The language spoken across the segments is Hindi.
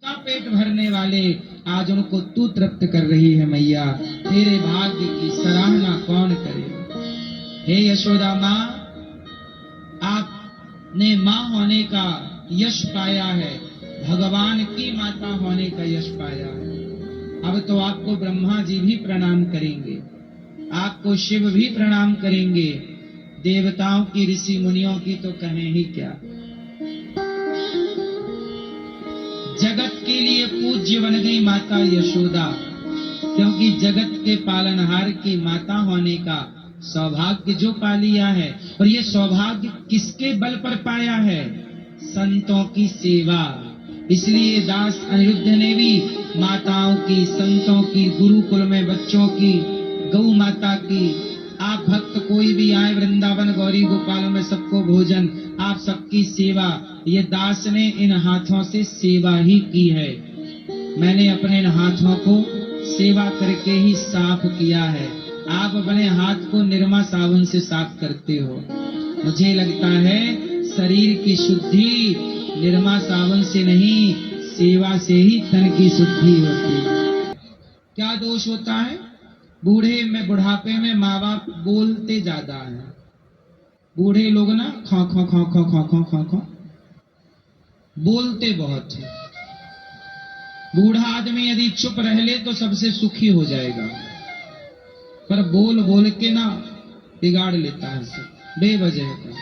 का पेट भरने वाले आज उनको तू तृप्त कर रही है मैया। तेरे भाग्य की सराहना कौन करे। हे यशोदा माँ, आपने माँ होने का यश पाया है, भगवान की माता होने का यश पाया है। अब तो आपको ब्रह्मा जी भी प्रणाम करेंगे, आपको शिव भी प्रणाम करेंगे, देवताओं की ऋषि मुनियों की तो कहें ही क्या। जगत के लिए पूज्य बन गई माता यशोदा, क्योंकि जगत के पालनहार की माता होने का सौभाग्य जो पा लिया है। और ये सौभाग्य किसके बल पर पाया है? संतों की सेवा। इसलिए दास अनिरुद्ध ने भी माताओं की, संतों की, गुरुकुल में बच्चों की, गौ माता की, आप भक्त कोई भी आए वृंदावन गौरी गोपाल में सबको भोजन, आप सबकी सेवा, ये दास ने इन हाथों से सेवा ही की है। मैंने अपने इन हाथों को सेवा करके ही साफ किया है। आप अपने हाथ को निरमा साबुन से साफ करते हो। मुझे लगता है शरीर की शुद्धि निरमा साबुन से नहीं, सेवा से ही तन की शुद्धि होती है। क्या दोष होता है? बूढ़े में, बुढ़ापे में माँ बाप बोलते ज्यादा हैं। बूढ़े लोग ना खा खा खा खा खा खा खा खा बोलते बहुत है। बूढ़ा आदमी यदि चुप रह ले तो सबसे सुखी हो जाएगा, पर बोल बोल के ना बिगाड़ लेता है सब बेवजह का।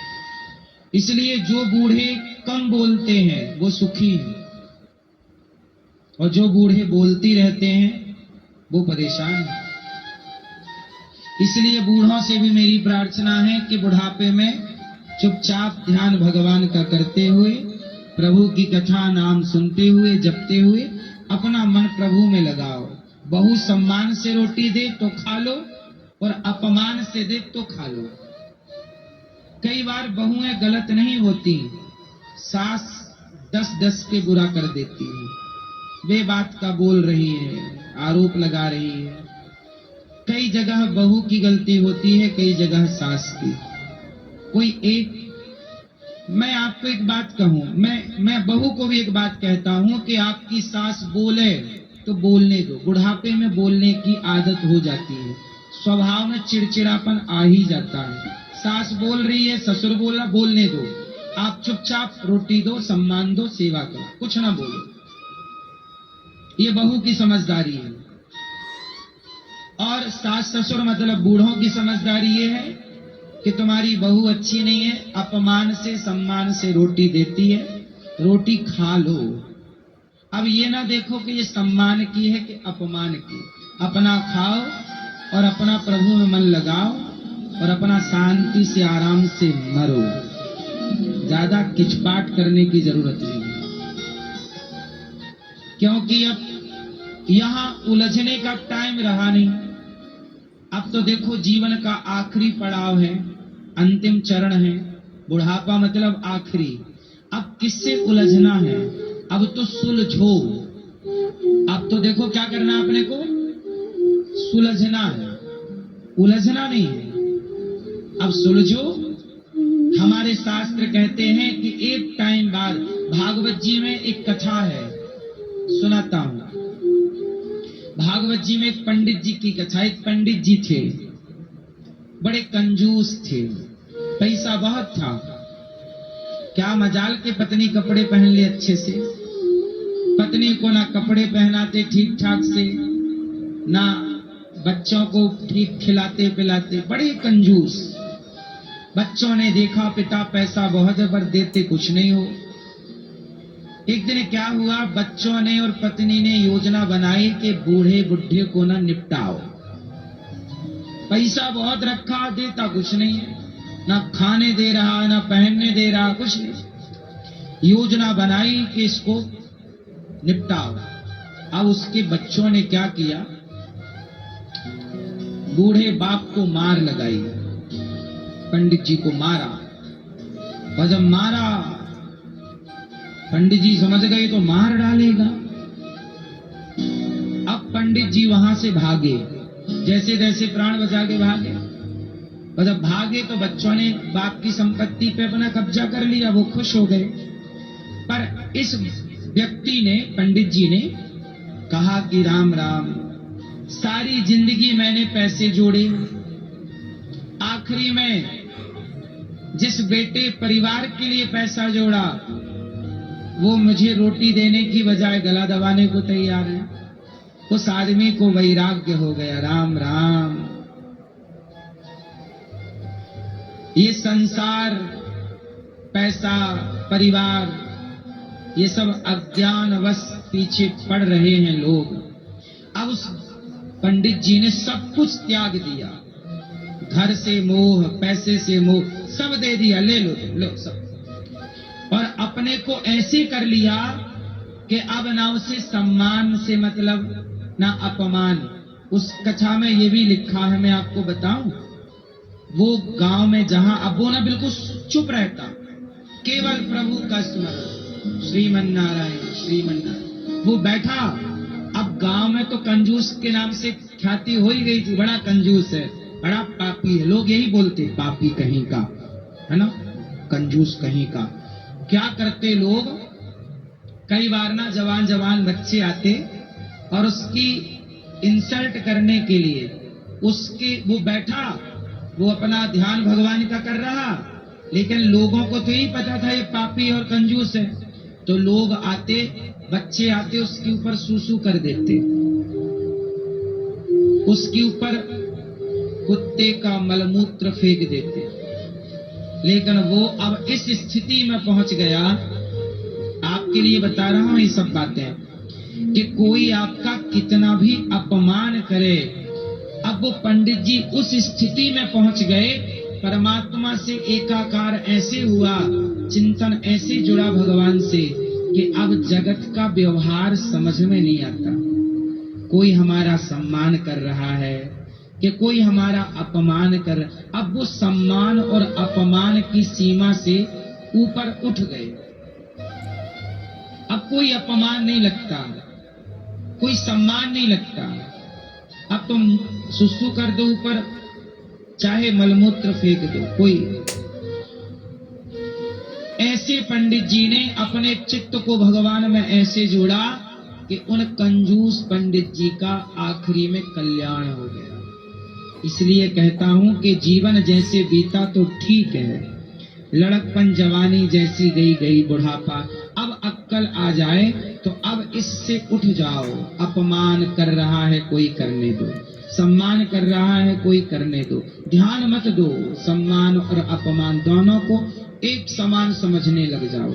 इसलिए जो बूढ़े कम बोलते हैं वो सुखी हैं, और जो बूढ़े बोलती रहते हैं वो परेशान हैं। इसलिए बूढ़ों से भी मेरी प्रार्थना है कि बुढ़ापे में चुपचाप ध्यान भगवान का करते हुए, प्रभु की कथा नाम सुनते हुए, जपते हुए अपना मन प्रभु में लगाओ। बहू सम्मान से रोटी दे तो खा लो, और अपमान से दे तो खा लो। कई बार बहुएं गलत नहीं होती, सास 10-10 के बुरा कर देती है, वे बात का बोल रही है, आरोप लगा रही है। कई जगह बहू की गलती होती है, कई जगह सास की। कोई एक, मैं आपको एक बात कहूं, मैं बहू को भी एक बात कहता हूं कि आपकी सास बोले तो बोलने दो। बुढ़ापे में बोलने की आदत हो जाती है, स्वभाव में चिड़चिड़ापन आ ही जाता है। सास बोल रही है, ससुर बोला, बोलने दो। आप चुपचाप रोटी दो, सम्मान दो, सेवा करो, कुछ ना बोलो। ये बहू की समझदारी है। और सास ससुर मतलब बूढ़ों की समझदारी ये है कि तुम्हारी बहू अच्छी नहीं है, अपमान से सम्मान से रोटी देती है, रोटी खा लो। अब ये ना देखो कि ये सम्मान की है कि अपमान की। अपना खाओ और अपना प्रभु में मन लगाओ, और अपना शांति से आराम से मरो। ज्यादा किचपाट करने की जरूरत नहीं है, क्योंकि अब यहां उलझने का टाइम रहा नहीं। अब तो देखो जीवन का आखिरी पड़ाव है, अंतिम चरण है। बुढ़ापा मतलब आखिरी। अब किससे उलझना है? अब तो सुलझो। अब तो देखो क्या करना अपने को, सुलझना है, उलझना नहीं है। अब सुलझो। हमारे शास्त्र कहते हैं कि एक टाइम बाद, भागवत जी में एक कथा है, सुनाता हूं। भागवत जी में एक पंडित जी की कथा। एक पंडित जी थे, बड़े कंजूस थे, पैसा बहुत था। क्या मजाल के पत्नी कपड़े पहन ले अच्छे से, पत्नी को ना कपड़े पहनाते ठीक ठाक से, ना बच्चों को ठीक खिलाते पिलाते, बड़े कंजूस। बच्चों ने देखा पिता पैसा बहुत है पर देते कुछ नहीं हो। एक दिन क्या हुआ, बच्चों ने और पत्नी ने योजना बनाई कि बूढ़े बुढ़े को ना निपटाओ। पैसा बहुत रखा, देता कुछ नहीं है, ना खाने दे रहा, ना पहनने दे रहा, कुछ नहीं। योजना बनाई कि इसको निपटाओ। अब उसके बच्चों ने क्या किया, बूढ़े बाप को मार लगाई, पंडित जी को मारा। और जब मारा, पंडित जी समझ गए तो मार डालेगा। अब पंडित जी वहां से भागे, जैसे जैसे प्राण बचा के भागे। और जब भागे तो बच्चों ने बाप की संपत्ति पे अपना कब्जा कर लिया, वो खुश हो गए। पर इस व्यक्ति ने, पंडित जी ने कहा कि राम राम, सारी जिंदगी मैंने पैसे जोड़े, आखिरी में जिस बेटे परिवार के लिए पैसा जोड़ा वो मुझे रोटी देने की बजाय गला दबाने को तैयार है। उस आदमी को वैराग्य हो गया। राम राम, ये संसार, पैसा, परिवार, ये सब अज्ञानवश पीछे पड़ रहे हैं लोग। अब उस पंडित जी ने सब कुछ त्याग दिया, घर से मोह, पैसे से मोह, सब दे दिया, ले लो सब, और अपने को ऐसे कर लिया कि अब ना उसे सम्मान से मतलब ना अपमान। उस कथा में ये भी लिखा है, मैं आपको बताऊं, वो गांव में जहां, अब वो ना बिल्कुल चुप रहता, केवल प्रभु का स्मरण, श्रीमन नारायण श्रीमन नारायण, वो बैठा। अब गांव में तो कंजूस के नाम से ख्याति हो ही गई थी, बड़ा कंजूस है, बड़ा पापी है, लोग यही बोलते, पापी कहीं का, है ना, कंजूस कहीं का। क्या करते लोग, कई बार ना जवान जवान बच्चे आते और उसकी इंसल्ट करने के लिए, उसके, वो बैठा, वो अपना ध्यान भगवान का कर रहा, लेकिन लोगों को तो यही पता था ये पापी और कंजूस है, तो लोग आते, बच्चे आते, उसके ऊपर सूसू कर देते, उसके ऊपर कुत्ते का मलमूत्र फेंक देते। लेकिन वो अब इस स्थिति में पहुंच गया, आपके लिए बता रहा हूं ये सब बातें, कि कोई आपका कितना भी अपमान करे, अब वो पंडित जी उस स्थिति में पहुंच गए, परमात्मा से एकाकार ऐसे हुआ, चिंतन ऐसे जुड़ा भगवान से कि अब जगत का व्यवहार समझ में नहीं आता। कोई हमारा सम्मान कर रहा है कि कोई हमारा अपमान कर, अब वो सम्मान और अपमान की सीमा से ऊपर उठ गए। अब कोई अपमान नहीं लगता, कोई सम्मान नहीं लगता। अब तुम सुसु कर दो ऊपर, चाहे मलमूत्र फेंक दो, कोई। ऐसे पंडित जी ने अपने चित्त को भगवान में ऐसे जोड़ा कि उन कंजूस पंडित जी का आखिरी में कल्याण हो गया। इसलिए कहता हूं कि जीवन जैसे बीता तो ठीक है, लड़कपन जवानी जैसी गई गई बुढ़ापा, अब अक्कल आ जाए तो अब इससे उठ जाओ। अपमान कर रहा है कोई करने दो, सम्मान कर रहा है कोई करने दो, ध्यान मत दो, सम्मान और अपमान दोनों को एक समान समझने लग जाओ।